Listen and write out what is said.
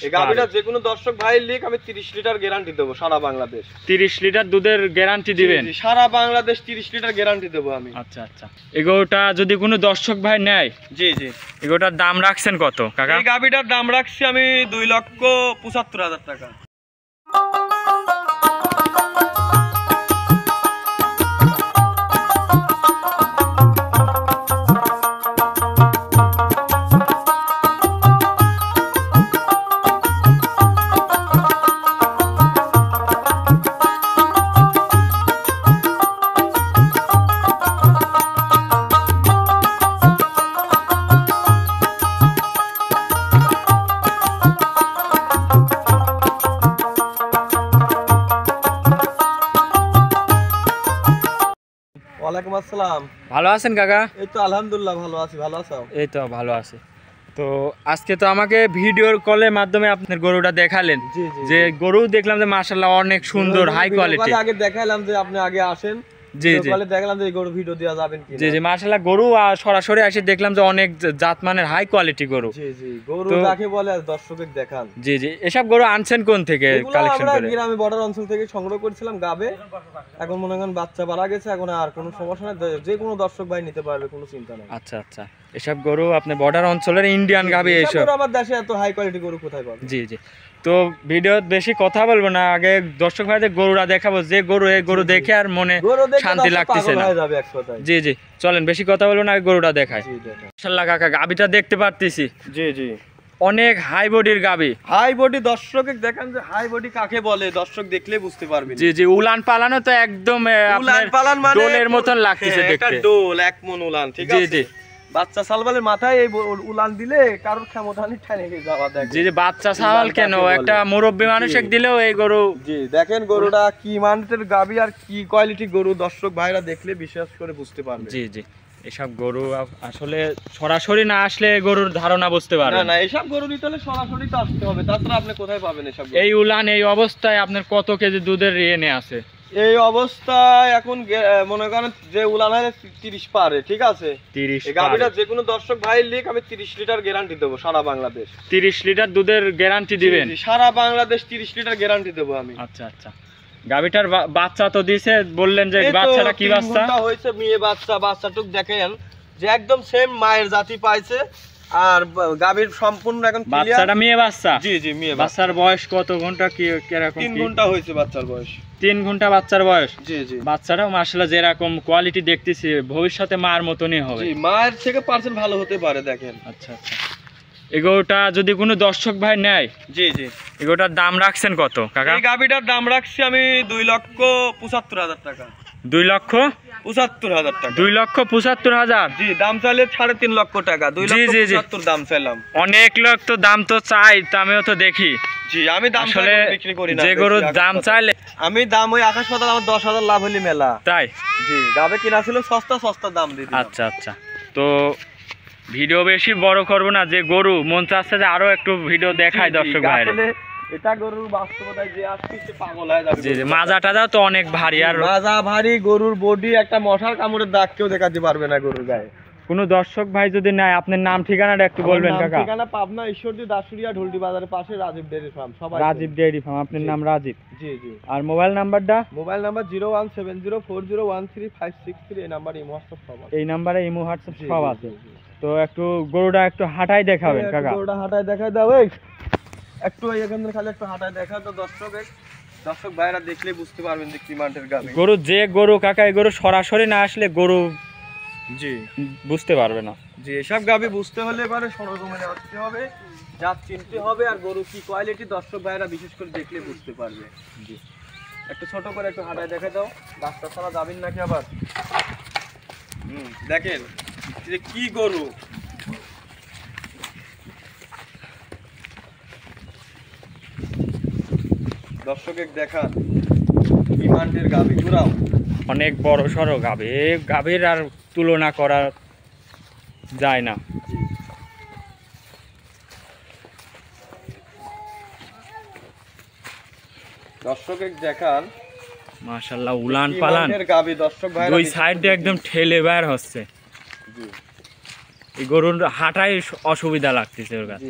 এই গাবিটা যে কোনো দর্শক ভাই লিখ আমি 30 লিটার গ্যারান্টি দেব সারা বাংলাদেশ। 30 লিটার দুধের গ্যারান্টি দিবেন? সারা বাংলাদেশ 30 লিটার গ্যারান্টি দেব আমি। আচ্ছা আচ্ছা, এগোটা যদি কোনো দর্শক ভাই নেয়, জি জি, এগোটার দাম রাখছেন কত কাকা? এই গাবিটার দাম রাখছি আমি 2,75,000 টাকা। ওয়ালাইকুম আসসালাম। ভালো আছেন কাকা? এই তো আলহামদুলিল্লাহ ভালো আছি, ভালো আছো? এই তো ভালো আছি। তো আজকে তো আমাকে ভিডিওর কলের মাধ্যমে আপনার গরুটা দেখালেন, যে গরু দেখলাম যে মাশাআল্লাহ অনেক সুন্দর হাই কোয়ালিটি। আগে দেখাইলাম যে আপনি আগে আসেন, জি জি, দেখলাম যে এই গরু ভিডিও দেওয়া যাবেন কি? জি জি, মাশাআল্লাহ গরু আর সরাসরি এসে দেখলাম যে অনেক জাতমানের হাই কোয়ালিটি গরু। জি জি, গরু যাকে বলে দর্শকদের দেখান। জি জি, এসব গরু আনছেন কোন থেকে কালেকশন করে? আমরা গ্রামে বর্ডার অঞ্চল থেকে সংগ্রহ করেছিলাম গাবে। এখন মনে করেন বাচ্চা বাড়া গেছে, এখন আর কোনো সমস্যা নাই, যে কোনো দর্শক ভাই নিতে পারবে, কোনো চিন্তা নাই। আচ্ছা আচ্ছা, এসব গরু আপনি বর্ডার অঞ্চলের ইন্ডিয়ান গাবে এসব গরু আমার দেশে এত হাই কোয়ালিটি গরু কোথায় পাবে? জি জি, তো ভিডিও বেশি কথা বলবো না, আগে দর্শক ভাইদের গরুটা দেখাবো, যে গরু এই গরু দেখে আর মনে শান্তি লাগতেছে না। জি জি, চলেন বেশি কথা বলবো না, আগে গরুটা দেখাই। মাশাআল্লাহ কাকা, গাবিটা দেখতে পারতেছি। জি জি, অনেক হাই বডির গাবি। হাই বডি দর্শক দেখান যে হাই বডি কাকে বলে, দর্শক দেখলে বুঝতে পারবেন। জি জি, উলান পালানো তো একদম উলান পালান মানে ডোলের মতন লাগতেছে দেখতে। একটা ডোল, এক মন উলান, ঠিক আছে? জি জি, বাচ্চা সালবালের মাথায় এই উলান দিলে কারোর ক্ষমতা নেই ঠেনে যাওয়া। দেখেন জি জি, বাচ্চা সাওয়াল কেন, একটা মুরব্বি মানুষকে দিলেও এই গরু। জি দেখেন গরুটা কি মানের গাবি আর কি কোয়ালিটি গরু, দর্শক ভাইরা দেখলে বিশ্বাস করে বুঝতে পারবে। জি জি, এসব গরু আসলে সরাসরি না আসলে গরুর ধারণা বুঝতে পারবে না। এসব গরু নিতে হলে সরাসরি তো আসতে হবে, তাছাড়া আপনি কোথায় পাবেন এসব? এই উলান এই অবস্থায় আপনার কত কেজি দুধের এনে আছে? এই অবস্থায় এখন মনে করেন যে উলান হয় 30 পারে, ঠিক আছে? 30। এই গাবিটা যে কোনো দর্শক ভাই লিখ আমি 30 লিটার গ্যারান্টি দেব সারা বাংলাদেশ। 30 লিটার দুধের গ্যারান্টি দিবেন? সারা বাংলাদেশ 30 লিটার গ্যারান্টি দেব আমি। আচ্ছা আচ্ছা, গাবিটার বাচ্চা তো দিয়েছে বললেন, যে বাচ্চাটা কি বাচ্চা? হয়েছে মেয়ে বাচ্চা। বাচ্চাটুক দেখেন যে একদম সেম মায়ের জাতি পাইছে, আর গাবির সম্পূর্ণ এখন বাচ্চাটা মেয়ে বাচ্চা? জি জি, মেয়ে। বাচ্চার বয়স কত ঘন্টা কি কিরকম? 3 ঘন্টা হয়েছে বাচ্চার বয়স। 3 ঘন্টা বাচ্চার বয়স? জি জি, বাচ্চাটাও মাশাআল্লাহ যেরকম কোয়ালিটি দেখতেছি ভবিষ্যতে মার মতনই হবে। জি, মায়ের থেকে পার্সেন্ট ভালো হতে পারে, দেখেন। আচ্ছা আচ্ছা, এগোটা যদি কোনো দর্শক ভাই নেয়, জি জি, এগোটার দাম রাখছেন কত কাকা? এই গাবিটার দাম রাখছি আমি 2,75,000 টাকা। 2,75,000 টাকা? 2,75,000? জি, দাম চাইলে 3.5 লক্ষ টাকা। 2,75,000 দাম চাইলাম। অনেক লোক তো দাম তো চাই, আমিও তো দেখি। জি, আমি দাম আসলে বিক্রি করি না, যে গরুর দাম চাইলে আমি দাম ওই আকাশ পাতাল, আমার 10,000 লাভ হলি মেলা। তাই? জি, গাবে কিনা ছিল সস্তা দাম দিয়ে দিলাম। আচ্ছা আচ্ছা, তো ভিডিও বেশি বড় করব না, যে গরু মন চাচ্ছে যে আরো একটু ভিডিও দেখায় দর্শক ভাইরা। আসলে এটা গরুর বাস্তবতায় যে আসছে সে পাগল হয়ে যাবে। জি জি, মাজাটা তো অনেক ভারী, আর মাজা ভারী, গরুর বডি একটা মশার কামড়ের দাগ কেউ দেখাতে পারবে না গরুর গায়ে। কোনো দর্শক ভাই যদি নেয়, আপনার নাম ঠিকানাটা একটু বলবেন কাকা? ঠিকানা পাবনা ঈশ্বরদী দাসুরিয়া ঢুলটি বাজারের পাশে রাজীব ডেইরি ফার্ম। সবাই রাজীব ডেইরি ফার্ম, আপনার নাম রাজীব? জি জি। আর মোবাইল নাম্বারটা? Mobile number 01704013563। এই নাম্বার ইমো হোয়াটসঅ্যাপ সব আছে। এই নাম্বারে ইমো হোয়াটসঅ্যাপ সব আছে। তো একটু গরুটা একটু হাঁটাই দেখাবেন কাকা? গরুটা হাঁটাই দেখাই দাও, একটু এখান থেকে খালি একটু হাঁটাই দেখা তো দর্শক ভাইরা দেখলে বুঝতে পারবেন যে কি মানের গাবি গরু। যে গরু কাকা, এই গরু সরাসরি না আসলে গরু জি বুঝতে পারবে না। জি, এসব গাবি বুঝতে হলে এবারে সরজমিনে আসতে হবে, জাত চিনতে হবে, আর গরু কি কোয়ালিটি দর্শক ভাইরা বিশেষ করে দেখলে বুঝতে পারবে। জি, একটু ছোট করে একটু হাঁটাই দেখা দাও, রাস্তা ছাড়া যাবেন নাকি আবার? দেখেন যে কি গরু, দর্শকের দেখান বিমানের গাবি ঘুরাও। অনেক বড় সড়ো গাভী, এই গাভীর আর তুলনা করা যায় না। দর্শকের দেখান মাশাআল্লাহ, উলান পালান গাবি, দর্শক ভাই দুই সাইডে একদম ঠেলে বের হচ্ছে। এই গরুর হাঁটাই অসুবিধা লাগতেছে ওর কাছে।